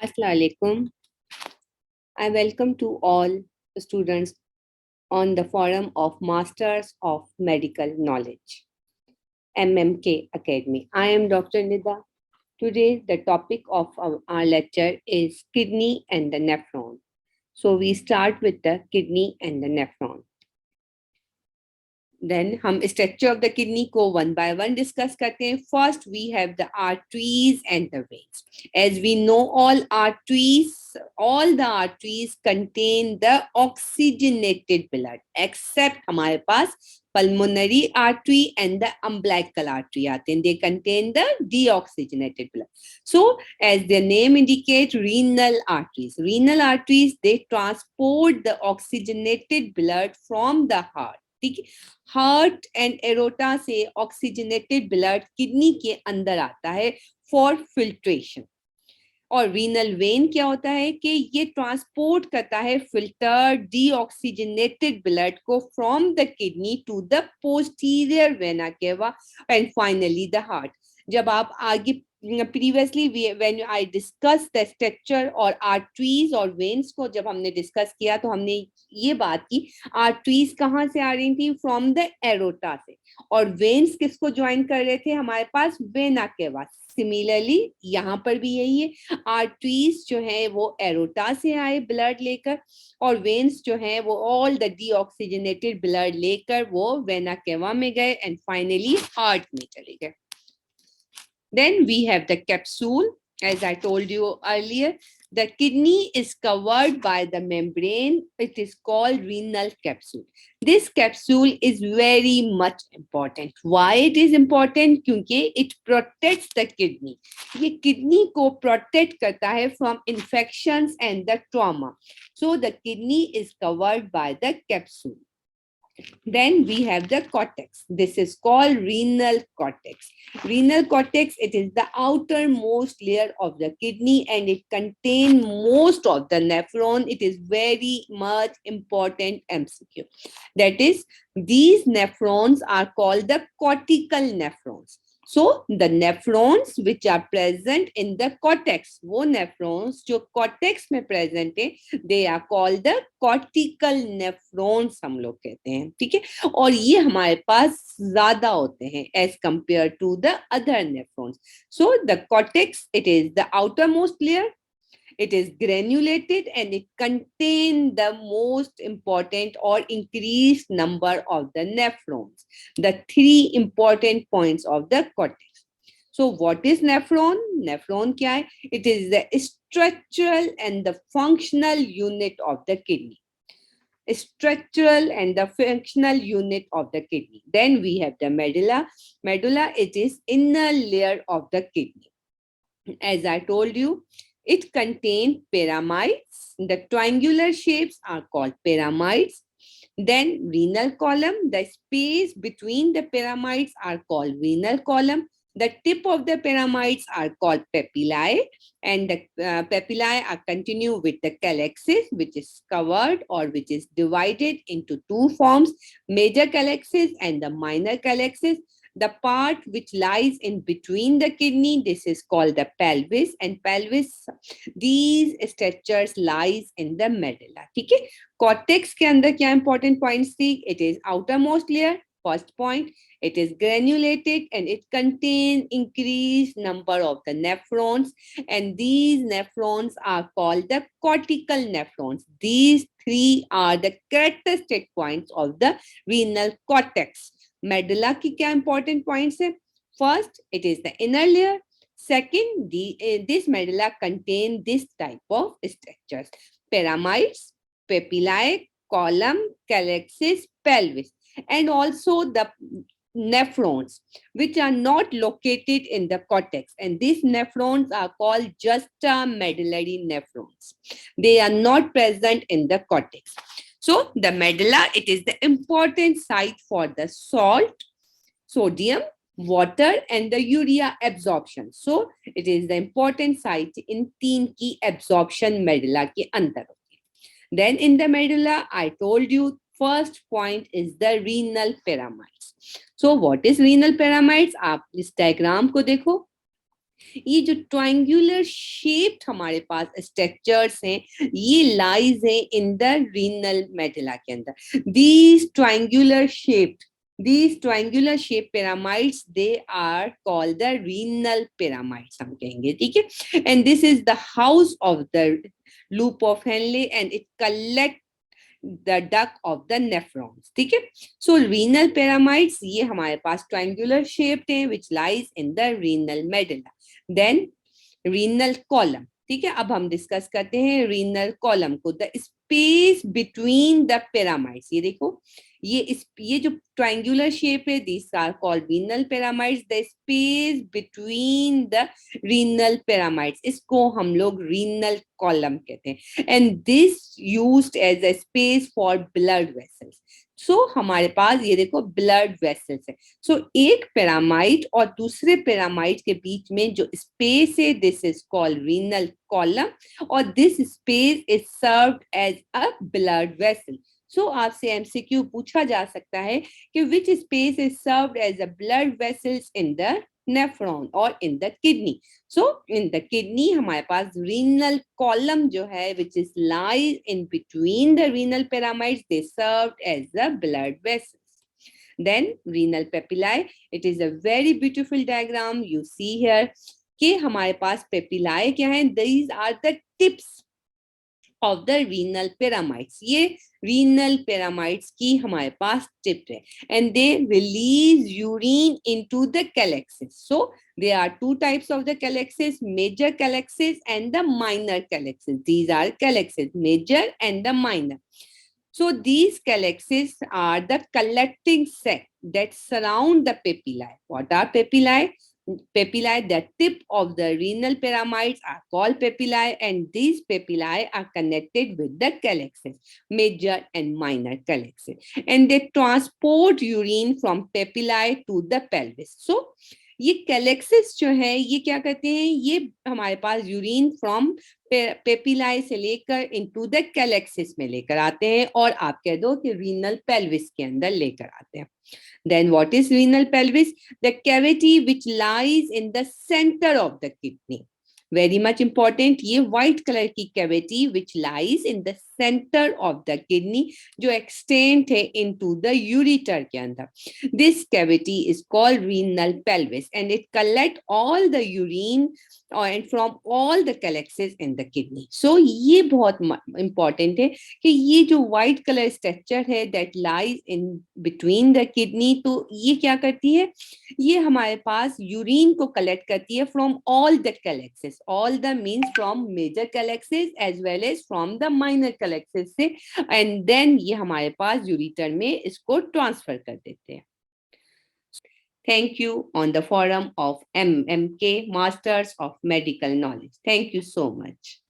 Assalamu alaikum. I welcome to all students on the forum of Masters of Medical Knowledge, MMK Academy. I am Dr. Nida. Today, the topic of our lecture is kidney and the nephron. So, we start with the kidney and the nephron. Then हम structure of the kidney को one by one discuss करते हैं. First, we have the arteries and the veins. As we know, all the arteries contain the oxygenated blood, except हमारे पास pulmonary artery and the umbilical artery आते हैं. They contain the deoxygenated blood. So, as their name indicates, renal arteries, they transport the oxygenated blood from the heart. ठीक है, heart and aorta से oxygenated blood kidney के अंदर आता है for filtration. और रीनल वेन क्या होता है कि ये ट्रांसपोर्ट करता है फिल्टर डीऑक्सीजनेटेड ब्लड को from the kidney to the posterior vena cava and finally the heart. जब आप आगे previously when I discussed the structure और arteries और veins को जब हमने डिस्कस किया तो हमने ये बात की arteries कहाँ से आ रही थी, फ्रॉम द एरोटा से, और veins किसको ज्वाइन कर रहे थे, हमारे पास वेना केवा. सिमिलरली यहाँ पर भी यही है, आर्टरीज जो है वो एरोटा से आए ब्लड लेकर, और वेन्स जो है वो ऑल द डीऑक्सीजनेटेड ब्लड लेकर वो वेना केवा में गए एंड फाइनली हार्ट में चले गए. Then we have the capsule. As I told you earlier, the kidney is covered by the membrane. It is called renal capsule. This capsule is very much important. Why it is important? क्योंकि it protects the kidney. ये kidney को protect करता है from infections and the trauma. So the kidney is covered by the capsule. Then we have the cortex. This is called renal cortex. Renal cortex, it is the outermost layer of the kidney and it contains most of the nephron. It is very much important MCQ. That is, these nephrons are called the cortical nephrons. So the nephrons which are present in the cortex, वो nephrons जो cortex में present है, they are called the cortical nephrons हम लोग कहते हैं. ठीक है, और ये हमारे पास ज्यादा होते हैं as compared to the other nephrons. So the cortex, it is the outermost layer. It is granulated and it contains the most important or increased number of the nephrons, the three important points of the cortex. So what is nephron? Nephron kya hai? It is the structural and the functional unit of the kidney. Structural and the functional unit of the kidney. Then we have the medulla. Medulla, it is inner layer of the kidney. As I told you, it contains pyramids. The triangular shapes are called pyramids. Then renal column, the space between the pyramids are called renal column. The tip of the pyramids are called papillae, and the papillae are continued with the calyxis, which is covered or which is divided into two forms, major calyxis and the minor calyxis. The part which lies in between the kidney, this is called the pelvis, and pelvis, these structures lies in the medulla. ठीक है, cortex के अंदर क्या important points थी? It is outermost layer. First point, it is granulated and it contains increased number of the nephrons, and these nephrons are called the cortical nephrons. These three are the characteristic points of the renal cortex. Medulla की क्या important points है? First, it is the inner layer. Second, this medulla contain this type of structures: pyramids, papillae, column, calyxis, pelvis, and also the nephrons which are not located in the cortex, and these nephrons are called juxtamedullary nephrons. They are not present in the cortex. So the medulla, it is the important site for the salt, sodium, water and the urea absorption. So it is the important site in तीन की absorption medulla के अंदर होती है. Then in the medulla, I told you first point is the renal pyramids. So what is renal pyramids? आप इस diagram को देखो. ये जो ट्रायंगुलर शेप्ड हमारे पास स्ट्रक्चर्स हैं, ये लाइज है इन द रीनल मेडुला के अंदर। these triangular shaped pyramids, they are called the renal pyramids, हम कहेंगे, ठीक है। and this is the house of the loop of Henle, and it collect the duct of the nephrons, ठीक है। so renal pyramids ये हमारे पास triangular shaped है, which lies in the renal medulla। then renal column, ठीक है। अब हम discuss करते हैं रीनल कॉलम को। The space between the pyramids, ये देखो, ये जो ट्रायंगुलर शेप है, this are called renal pyramids. The space between the renal pyramids, इसको हम लोग रीनल कॉलम कहते हैं। And this used as a space for blood vessels. So हमारे पास ये देखो ब्लड वेसल्स है। सो एक पिरामिड और दूसरे पिरामिड के बीच में जो स्पेस है, this is called renal column, और this space is served as a blood vessel. So आपसे एमसीक्यू पूछा जा सकता है कि which space is served as a blood vessels in the nephron और in the kidney. So in the kidney हमारे पास रीनल कॉलम जो है, which is lies in between the renal pyramids, they served as the blood vessels. Then renal papillae, it is a very beautiful diagram you see here कि हमारे पास पेपिलाए क्या है, these are the tips of the renal pyramids। ये renal pyramids की हमारे पास tip है, and they release urine into the calyxes। so there are two types of the calyxes, major calyxes and the minor calyxes। these are calyxes, major and the minor। so these calyxes are the collecting sac that surround the papillae। what are papillae? Papillae, the tip of the renal pyramids are called papillae, and these papillae are connected with the calyxes, major and minor calyxes, and they transport urine from papillae to the pelvis। so ये कैलेक्सिस जो है, ये क्या करते हैं, ये हमारे पास urine from पेपिलाई से लेकर इनटू द कैलेक्सिस में लेकर आते हैं, और आप कह दो कि रीनल पेल्विस के अंदर लेकर आते हैं। Then what is renal pelvis? The cavity which lies in the center of the kidney। Very much important, ये white color की cavity which lies in the center of the kidney, जो extend है into the ureter के अंदर। This cavity is called renal pelvis, and it collect all the urine and from all the calyxes in the kidney। So ये बहुत important है कि ये जो white color structure है that lies in between the kidney, तो ये क्या करती है, ये हमारे पास यूरिन को कलेक्ट करती है from all the calyces. All the means from major calyces as well as from the minor calyces से, एंड देन ये हमारे पास यूरिटर में इसको ट्रांसफर कर देते हैं। Thank you on the forum of MMK, Masters of Medical Knowledge। Thank you so much।